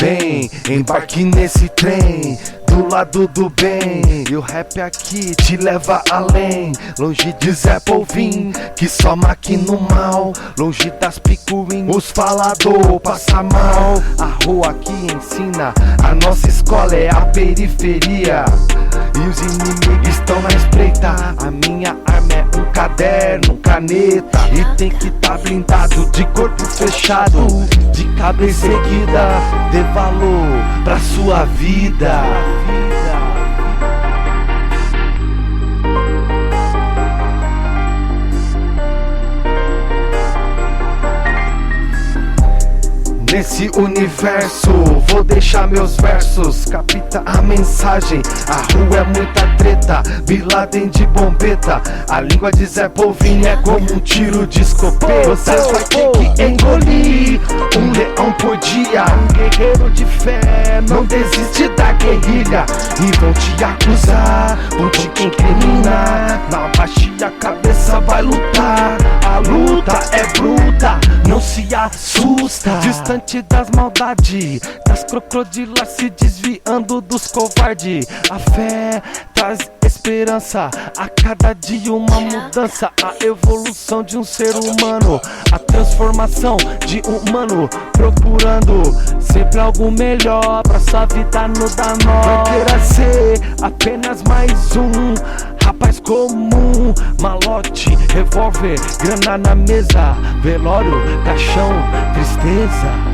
Vem, embarque nesse trem do lado do bem, e o rap aqui te leva além. Longe de Zé Polvinho, que só maquina o mal. Longe das picuinhas, os falador passa mal. A rua aqui ensina, a nossa escola é a periferia, e os inimigos estão na espreita. A minha arma é um caderno, caneta, e tem que tá blindado, de corpo fechado, de cabeça erguida. Dê valor pra sua vida. Nesse universo, vou deixar meus versos. Capta a mensagem, a rua é muita treta. Bin Laden de bombeta, a língua de Zé Polvinho é como um tiro de escopeta. Você vai ter que engolir um leão por dia. Um guerreiro de fé não desiste da guerrilha. E vão te acusar, vão te incriminar. Na baixa a cabeça vai lutar. A luta é bruta, não se assusta. Distante das maldades, das crocodilas se desviando dos covardes. A fé traz esperança, a cada dia uma mudança. A evolução de um ser humano, a transformação de um humano, procurando sempre algo melhor pra sua vida no dá nó. Não queira ser apenas mais um rapaz comum, malote, revólver, grana na mesa, velório, caixão, tristeza.